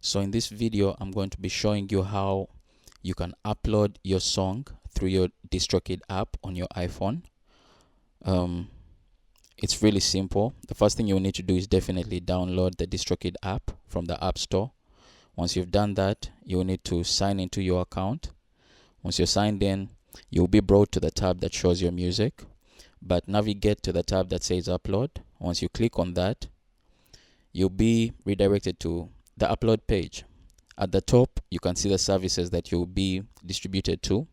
So in this video, I'm going to be showing you how you can upload your song through your Distrokid app on your iPhone. It's really simple. The first thing you'll need to do is definitely download the Distrokid app from the App Store. Once you've done that, you'll need to sign into your account. Once you're signed in, you'll be brought to the tab that shows your music, but navigate to the tab that says upload. Once you click on that, you'll be redirected to the upload page. At the top, you can see the services that you'll be distributed to.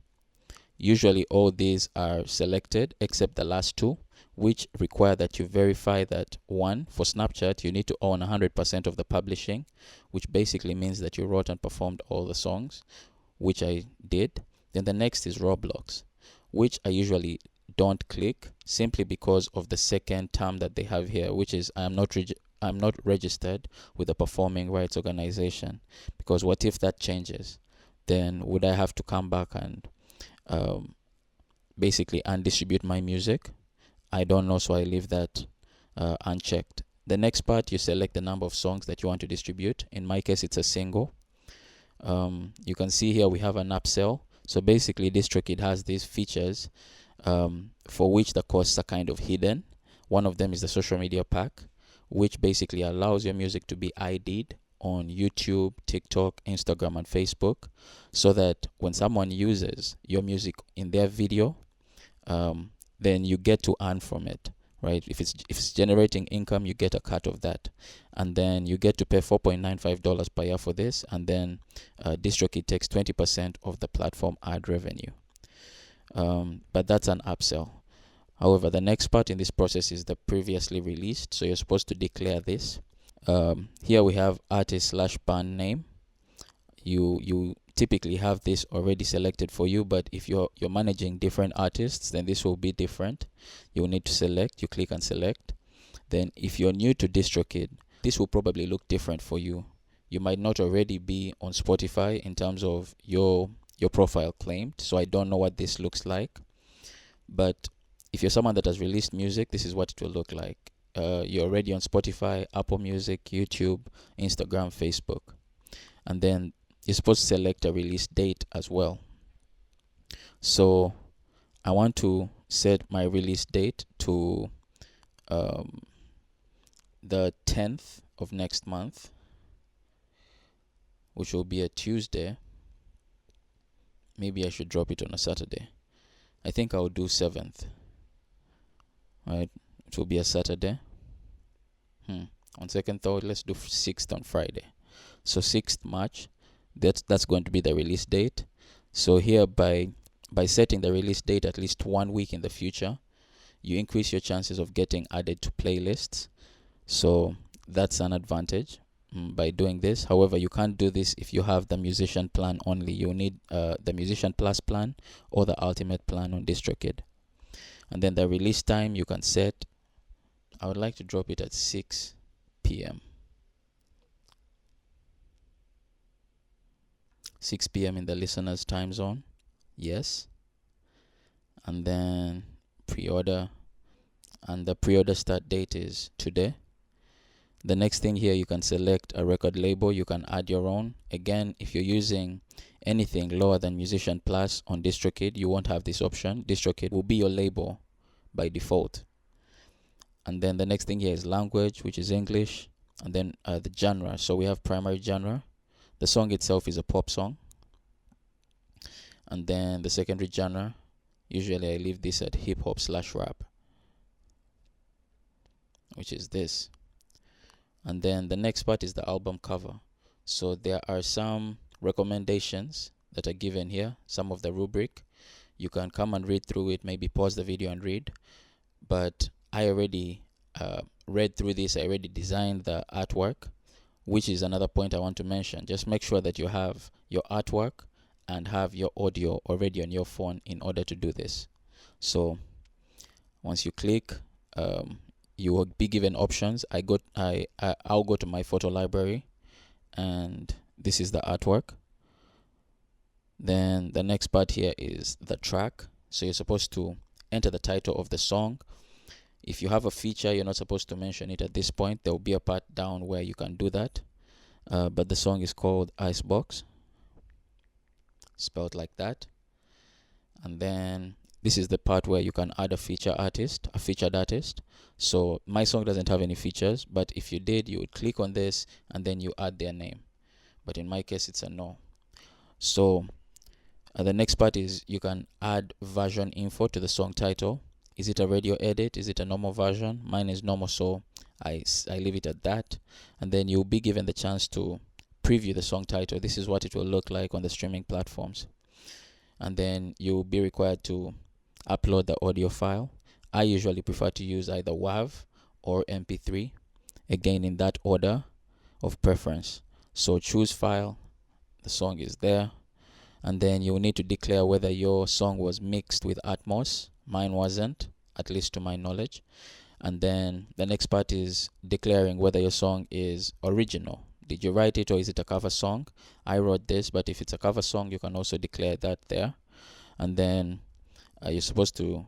Usually all these are selected except the last two, which require that you verify that, one, for Snapchat, you need to own 100% of the publishing, which basically means that you wrote and performed all the songs, which I did. Then the next is Roblox, which I usually don't click simply because of the second term that they have here, which is I'm not registered with a performing rights organization. Because what if that changes? Then would I have to come back and basically undistribute my music? I don't know, so I leave that unchecked. The next part, you select the number of songs that you want to distribute. In my case, it's a single. You can see here we have an upsell. So basically, Distrokid has these features for which the costs are kind of hidden. One of them is the social media pack, which basically allows your music to be ID'd on YouTube, TikTok, Instagram, and Facebook, so that when someone uses your music in their video, then you get to earn from it, right? If it's generating income, you get a cut of that, and then you get to pay $4.95 per year for this, and then Distrokid takes 20% of the platform ad revenue. But that's an upsell. However, the next part in this process is the previously released. So you're supposed to declare this. Here we have artist/band name. You typically have this already selected for you, but if you're managing different artists, then this will be different. You'll need to select. You click and select. Then if you're new to Distrokid, this will probably look different for you. You might not already be on Spotify in terms of your profile claimed, so I don't know what this looks like. But if you're someone that has released music, this is what it will look like. You're already on Spotify, Apple Music, YouTube, Instagram, Facebook. And then you're supposed to select a release date as well. So I want to set my release date to the 10th of next month, which will be a Tuesday. Maybe I should drop it on a Saturday. I think I'll do 7th. Right, it will be a Saturday. On second thought, let's do 6th on Friday. So 6th March, that's going to be the release date. So here, by setting the release date at least 1 week in the future, you increase your chances of getting added to playlists. So that's an advantage by doing this. However, you can't do this if you have the musician plan only. You need the musician plus plan or the ultimate plan on Distrokid. And then the release time you can set. I would like to drop it at 6 p.m. 6 p.m. in the listener's time zone. Yes. And then pre-order. And the pre-order start date is today. The next thing here, you can select a record label. You can add your own. Again, if you're using anything lower than Musician Plus on Distrokid, you won't have this option. Distrokid will be your label by default. And then the next thing here is language, which is English. And then the genre. So we have primary genre. The song itself is a pop song. And then the secondary genre, usually I leave this at hip hop / rap, which is this. And then the next part is the album cover. So there are some recommendations that are given here, some of the rubric. You can come and read through it, maybe pause the video and read. But I already read through this. I already designed the artwork, which is another point I want to mention. Just make sure that you have your artwork and have your audio already on your phone in order to do this. So once you click, you will be given options. I'll go to my photo library, and this is the artwork. Then the next part here is the track. So you're supposed to enter the title of the song. If you have a feature, you're not supposed to mention it at this point. There will be a part down where you can do that. but the song is called Icebox, spelled like that. And then this is the part where you can add a featured artist. So my song doesn't have any features, but if you did, you would click on this and then you add their name. But in my case, it's a no. So the next part is you can add version info to the song title. Is it a radio edit? Is it a normal version? Mine is normal, so I leave it at that. And then you'll be given the chance to preview the song title. This is what it will look like on the streaming platforms. And then you'll be required to upload the audio file. I usually prefer to use either WAV or MP3, again in that order of preference. So choose file, the song is there, and then you will need to declare whether your song was mixed with Atmos. Mine wasn't, at least to my knowledge. And then the next part is declaring whether your song is original. Did you write it or is it a cover song? I wrote this, but if it's a cover song, you can also declare that there. And then you're supposed to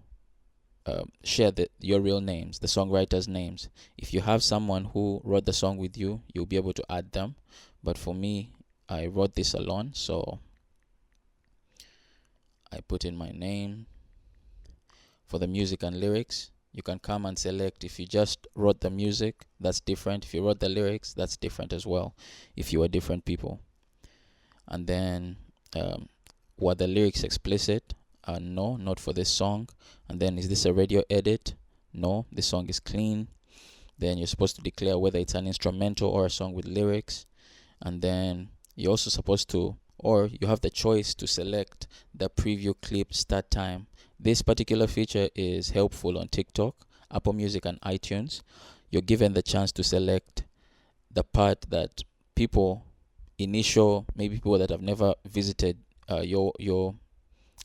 share your real names, the songwriters' names. If you have someone who wrote the song with you, you'll be able to add them. But for me, I wrote this alone, so I put in my name. For the music and lyrics, you can come and select. If you just wrote the music, that's different. If you wrote the lyrics, that's different as well, if you are different people. And then were the lyrics explicit? No, not for this song. And then is this a radio edit? No, this song is clean. Then you're supposed to declare whether it's an instrumental or a song with lyrics. And then you're also supposed to, or you have the choice to select the preview clip start time. This particular feature is helpful on TikTok, Apple Music, and iTunes. You're given the chance to select the part that people maybe people that have never visited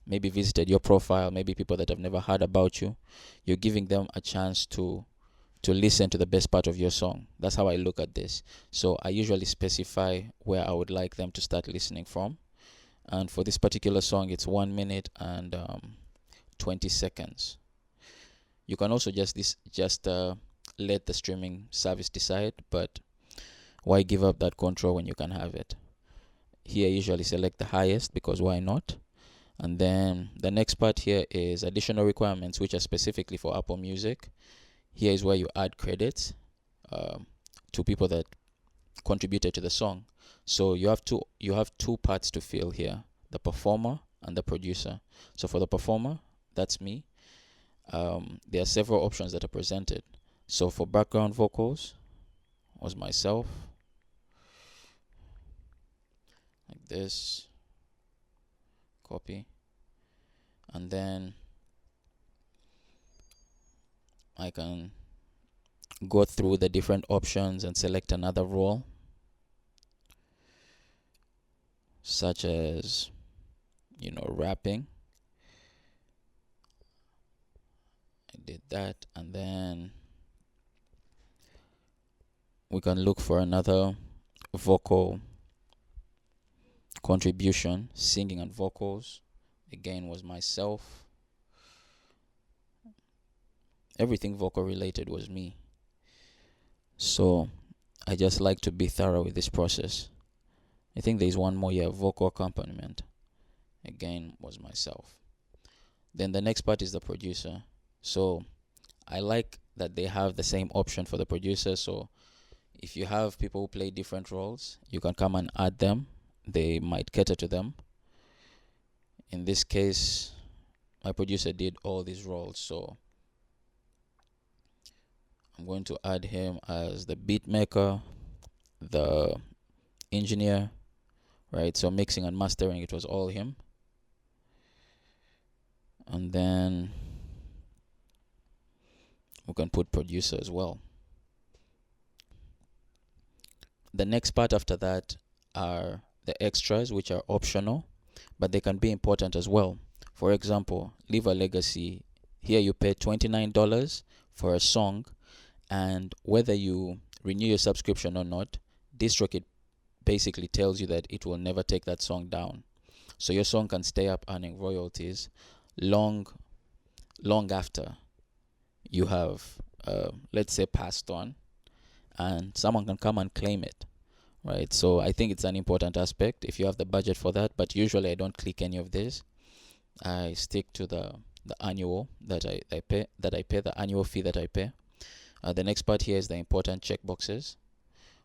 maybe visited your profile, maybe people that have never heard about you. You're giving them a chance to listen to the best part of your song. That's how I look at this. So I usually specify where I would like them to start listening from. And for this particular song, it's 1 minute and 20 seconds. You can also just let the streaming service decide, but why give up that control when you can have it? Here I usually select the highest because why not? And then the next part here is additional requirements, which are specifically for Apple Music. Here is where you add credits to people that contributed to the song. So you have two parts to fill here: the performer and the producer. So for the performer, that's me. There are several options that are presented. So for background vocals, was myself, like this. Copy, and then I can go through the different options and select another role, such as rapping. I did that, and then we can look for another vocal contribution. Singing and vocals, again, was myself. Everything vocal related was me. So I just like to be thorough with this process. I think there's one more here: vocal accompaniment, again, was myself. Then the next part is the producer. So I like that they have the same option for the producer. So if you have people who play different roles, you can come and add them. They might cater to them. In this case, my producer did all these roles, so I'm going to add him as the beat maker, the engineer, right? So mixing and mastering, it was all him. And then we can put producer as well. The next part after that are the extras, which are optional, but they can be important as well. For example, leave a legacy. Here you pay $29 for a song, and whether you renew your subscription or not, Distrokid basically tells you that it will never take that song down. So your song can stay up earning royalties long after you have, let's say, passed on, and someone can come and claim it, right? So I think it's an important aspect if you have the budget for that, but usually I don't click any of this. I stick to the annual that I pay, the annual fee that I pay. The next part here is the important checkboxes,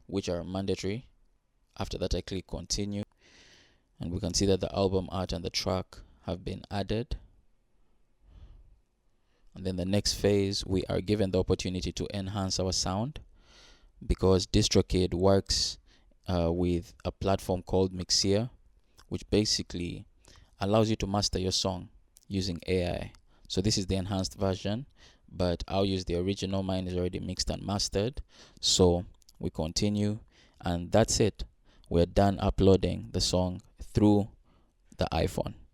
which are mandatory. After that, I click continue, and we can see that the album art and the track have been added. And then the next phase, we are given the opportunity to enhance our sound, because Distrokid works with a platform called Mixer, which basically allows you to master your song using AI. So this is the enhanced version, but I'll use the original. Mine is already mixed and mastered. So we continue, and that's it. We're done uploading the song through the iPhone.